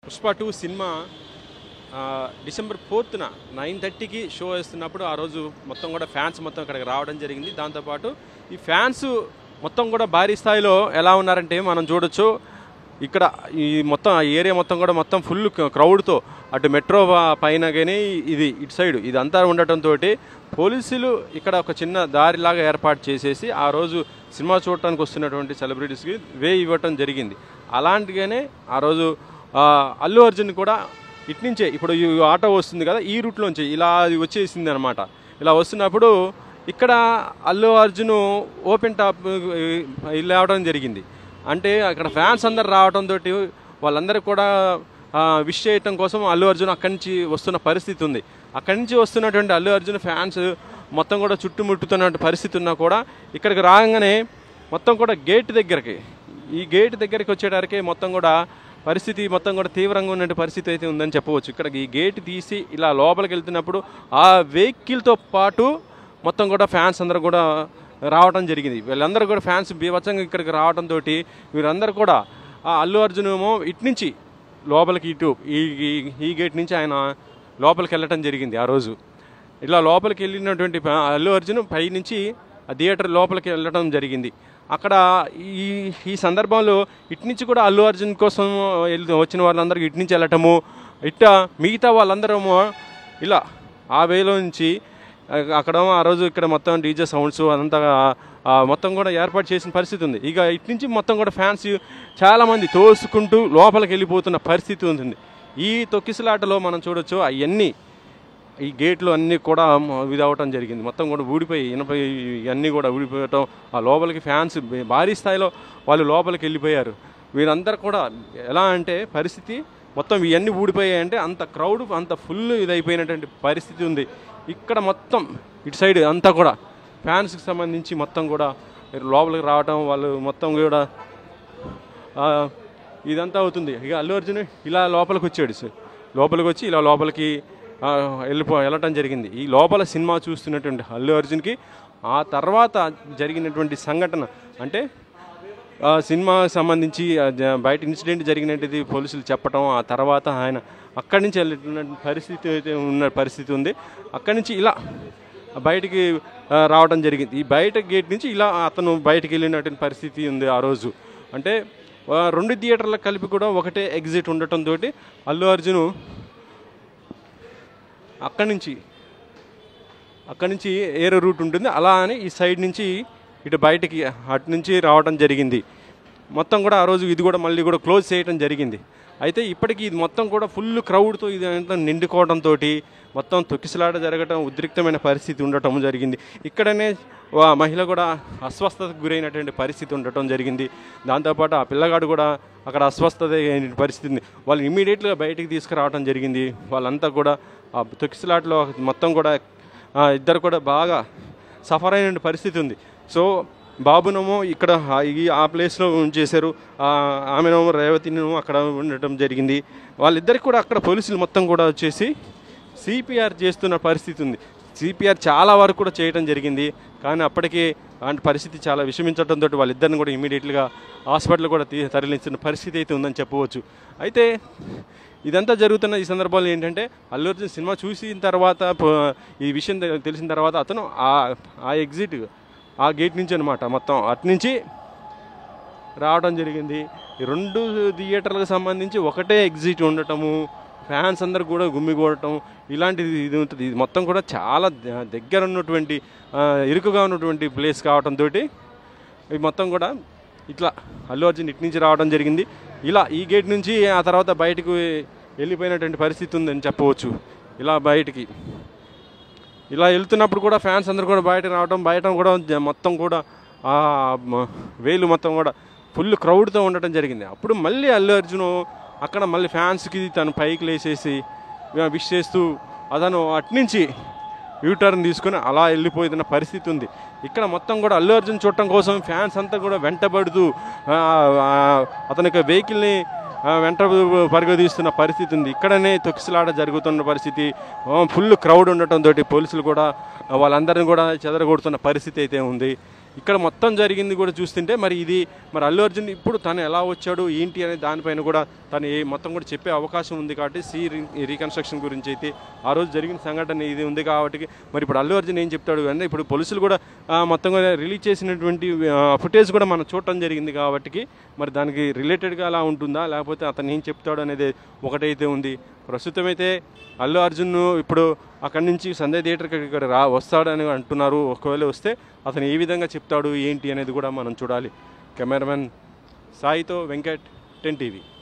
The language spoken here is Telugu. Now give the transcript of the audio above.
పుష్ప 2 సినిమా డిసెంబర్ 4న 9:30కి షో వేస్తున్నప్పుడు ఆ రోజు మొత్తం కూడా ఫ్యాన్స్ మొత్తం ఇక్కడికి రావడం జరిగింది. దాంతోపాటు ఈ ఫ్యాన్స్ మొత్తం కూడా భారీ స్థాయిలో ఎలా ఉన్నారంటే మనం చూడొచ్చు. ఇక్కడ ఈ మొత్తం ఏరియా మొత్తం కూడా మొత్తం ఫుల్ క్రౌడ్తో అటు మెట్రో పైన కానీ ఇది ఇటు సైడ్ ఇదంతా ఉండటంతో పోలీసులు ఇక్కడ ఒక చిన్న దారిలాగా ఏర్పాటు చేసేసి ఆ రోజు సినిమా చూడటానికి వస్తున్నటువంటి సెలబ్రిటీస్కి వే ఇవ్వటం జరిగింది. అలాంటిగానే ఆ రోజు అల్లు అర్జున్ కూడా ఇట్నుంచే ఇప్పుడు ఈ ఆటో వస్తుంది కదా, ఈ రూట్లోంచి ఇలా వచ్చేసింది అనమాట. ఇలా వస్తున్నప్పుడు ఇక్కడ అల్లు అర్జున్ ఓపెన్ టాప్ వెళ్ళవడం జరిగింది. అంటే అక్కడ ఫ్యాన్స్ అందరు రావడంతో వాళ్ళందరూ కూడా విష్ చేయటం కోసం అల్లు అర్జున్ అక్కడి నుంచి వస్తున్న పరిస్థితి ఉంది. అక్కడి నుంచి వస్తున్నటువంటి అల్లు అర్జున్ ఫ్యాన్స్ మొత్తం కూడా చుట్టుముట్టుతున్న పరిస్థితి ఉన్నా కూడా ఇక్కడికి రాగానే మొత్తం కూడా గేట్ దగ్గరికి వచ్చేటరికి మొత్తం కూడా పరిస్థితి మొత్తం కూడా తీవ్రంగా ఉన్న పరిస్థితి అయితే ఉందని చెప్పవచ్చు. ఇక్కడ ఈ గేట్ తీసి ఇలా లోపలికి వెళ్తున్నప్పుడు ఆ వెహికల్తో పాటు మొత్తం కూడా ఫ్యాన్స్ అందరూ కూడా రావడం జరిగింది. వీళ్ళందరూ కూడా ఫ్యాన్స్ బీభత్సంగా ఇక్కడికి రావడంతో వీరందరూ కూడా అల్లు అర్జున్ ఏమో ఇటు నుంచి లోపలికి ఇటు ఈ గేట్ నుంచి ఆయన లోపలికి వెళ్ళటం జరిగింది. ఆ రోజు ఇలా లోపలికి వెళ్ళినటువంటి అల్లు అర్జున్ పై నుంచి ఆ థియేటర్ లోపలికి వెళ్ళడం జరిగింది. అక్కడ ఈ సందర్భంలో ఇటు నుంచి కూడా అల్లు అర్జున్ కోసం వచ్చిన వాళ్ళందరికీ ఇటు నుంచి వెళ్ళటము, మిగతా వాళ్ళందరము ఇలా ఆ వేలో నుంచి అక్కడ ఆ రోజు ఇక్కడ మొత్తం డీజే సౌండ్స్ అదంతా మొత్తం కూడా ఏర్పాటు చేసిన పరిస్థితి ఉంది. ఇక ఇటు నుంచి మొత్తం కూడా ఫ్యాన్స్ చాలామంది తోసుకుంటూ లోపలికి వెళ్ళిపోతున్న పరిస్థితి ఉంటుంది. ఈ తొక్కిసలాటలో మనం చూడొచ్చు అవన్నీ ఈ గేట్లు అన్నీ కూడా ఇది అవ్వటం జరిగింది. మొత్తం కూడా ఊడిపోయి ఇవన్నీ కూడా ఊడిపోవటం, ఆ లోపలికి ఫ్యాన్స్ భారీ స్థాయిలో వాళ్ళు లోపలికి వెళ్ళిపోయారు. వీరందరూ కూడా ఎలా అంటే పరిస్థితి మొత్తం ఇవన్నీ ఊడిపోయాయంటే అంత క్రౌడ్ అంత ఫుల్ ఇదైపోయినటువంటి పరిస్థితి ఉంది. ఇక్కడ మొత్తం ఇటు సైడ్ అంతా కూడా ఫ్యాన్స్కి సంబంధించి మొత్తం కూడా లోపలికి రావటం, వాళ్ళు మొత్తం కూడా ఇదంతా అవుతుంది. ఇక అల్లు అర్జున్ ఇలా లోపలికి వచ్చాడు. లోపలికి వచ్చి ఇలా లోపలికి వెళ్ళటం జరిగింది. ఈ లోపల సినిమా చూస్తున్నటువంటి అల్లు అర్జున్కి ఆ తర్వాత జరిగినటువంటి సంఘటన అంటే సినిమాకి సంబంధించి బయట ఇన్సిడెంట్ జరిగినట్టుది పోలీసులు చెప్పటం, ఆ తర్వాత ఆయన అక్కడి నుంచి వెళ్ళిన పరిస్థితి అయితే ఉన్న పరిస్థితి ఉంది. అక్కడి నుంచి ఇలా బయటికి రావడం జరిగింది. ఈ బయట గేట్ నుంచి ఇలా అతను బయటికి వెళ్ళినటువంటి పరిస్థితి ఉంది ఆ రోజు. అంటే 2 థియేటర్లకు కలిపి కూడా ఒకటే ఎగ్జిట్ ఉండటంతో అల్లు అర్జున్ అక్కడి నుంచి ఏరో రూట్ ఉంటుంది, అలా అని ఈ సైడ్ నుంచి ఇటు బయటికి అటు నుంచి రావడం జరిగింది. మొత్తం కూడా ఆ రోజు ఇది కూడా మళ్ళీ కూడా క్లోజ్ చేయడం జరిగింది. అయితే ఇప్పటికీ ఇది మొత్తం కూడా ఫుల్ క్రౌడ్తో ఇది నిండుకోవడంతో మొత్తం తొక్కిసలాట జరగటం, ఉద్రిక్తమైన పరిస్థితి ఉండటం జరిగింది. ఇక్కడనే మహిళ కూడా అస్వస్థతకు గురైనటువంటి పరిస్థితి ఉండటం జరిగింది. దాంతోపాటు ఆ పిల్లగాడు కూడా అక్కడ అస్వస్థత అయిన పరిస్థితి ఉంది. వాళ్ళు ఇమీడియట్గా బయటికి తీసుకురావడం జరిగింది. వాళ్ళంతా కూడా ఆ తొక్కిసలాటలో మొత్తం కూడా ఇద్దరు కూడా బాగా సఫర్ అయిన పరిస్థితి ఉంది. సో బాబునేమో ఇక్కడ ఆ ప్లేస్లో ఉంచేశారు, ఆమెనేమో రేవతినేమో అక్కడ ఉండటం జరిగింది. వాళ్ళిద్దరికి కూడా అక్కడ పోలీసులు మొత్తం కూడా వచ్చేసి సిపిఆర్ చేస్తున్న పరిస్థితి ఉంది. సిపిఆర్ చాలా వరకు కూడా చేయడం జరిగింది. కానీ అప్పటికే అలాంటి పరిస్థితి చాలా విషమించడంతో వాళ్ళిద్దరిని కూడా ఇమీడియట్గా హాస్పిటల్ కూడా తరలించిన పరిస్థితి అయితే ఉందని చెప్పవచ్చు. అయితే ఇదంతా జరుగుతున్న ఈ సందర్భాల్లో ఏంటంటే అల్లు అర్జున్ సినిమా చూసిన తర్వాత ఈ విషయం తెలిసిన తర్వాత అతను ఆ ఎగ్జిట్ ఆ గేట్ నుంచి అనమాట మొత్తం అటు నుంచి రావడం జరిగింది. ఈ 2 థియేటర్లకు సంబంధించి ఒకటే ఎగ్జిట్ ఉండటము, ఫ్యాన్స్ అందరు కూడా గుమ్మిగూడటం ఇలాంటిది ఇది ఉంటుంది. ఇది మొత్తం కూడా చాలా దగ్గర ఉన్నటువంటి ఇరుకుగా ఉన్నటువంటి ప్లేస్ కావడంతో ఇవి మొత్తం కూడా ఇట్లా అల్లు అర్జున్ ఇటు నుంచి రావడం జరిగింది. ఇలా ఈ గేట్ నుంచి ఆ తర్వాత బయటకు వెళ్ళిపోయినటువంటి పరిస్థితి ఉందని చెప్పవచ్చు. ఇలా బయటికి ఇలా వెళ్తున్నప్పుడు కూడా ఫ్యాన్స్ అందరూ కూడా బయటకు రావడం, బయట కూడా మొత్తం కూడా వేలు మొత్తం కూడా ఫుల్ క్రౌడ్తో ఉండటం జరిగింది. అప్పుడు మళ్ళీ అల్లు అర్జున్ అక్కడ మళ్ళీ ఫ్యాన్స్కి తను పైకి లేసేసి విష్ చేస్తూ అతను అట్నుంచి యూటర్న్ తీసుకుని అలా వెళ్ళిపోతున్న పరిస్థితి ఉంది. ఇక్కడ మొత్తం కూడా అల్లు అర్జున్ చూడటం కోసం ఫ్యాన్స్ అంతా కూడా వెంటబడుతూ అతని యొక్క వెహికల్ని వెంట పరిగెత్తిస్తున్న పరిస్థితి ఉంది. ఇక్కడనే తొక్కిసలాట జరుగుతున్న పరిస్థితి, ఫుల్ క్రౌడ్ ఉండటంతో పోలీసులు కూడా వాళ్ళందరినీ కూడా చెదరగొడుతున్న పరిస్థితి అయితే ఉంది. ఇక్కడ మొత్తం జరిగింది కూడా చూస్తుంటే మరి ఇది మరి అల్లు అర్జున్ ఇప్పుడు తను ఎలా వచ్చాడు ఏంటి అనే దానిపైన కూడా తను మొత్తం కూడా చెప్పే అవకాశం ఉంది కాబట్టి రీకన్స్ట్రక్షన్ గురించి అయితే ఆ రోజు జరిగిన సంఘటన ఇది ఉంది కాబట్టి మరి ఇప్పుడు అల్లు అర్జున్ ఏం చెప్తాడు అంటే ఇప్పుడు పోలీసులు కూడా మొత్తం కూడా రిలీజ్ చేసినటువంటి ఫుటేజ్ కూడా మనం చూడటం జరిగింది కాబట్టి మరి దానికి రిలేటెడ్గా అలా ఉంటుందా లేకపోతే అతను ఏం చెప్తాడు అనేది ఒకటైతే ఉంది. ప్రస్తుతం అయితే అల్లు అర్జున్ ఇప్పుడు అక్కడి నుంచి సంజయ్ థియేటర్కి ఇక్కడ వస్తాడని అంటున్నారు. ఒకవేళ వస్తే అతను ఏ విధంగా చెప్తాడు ఏంటి అనేది కూడా మనం చూడాలి. కెమెరామెన్ సాయితో వెంకట్ 10 TV.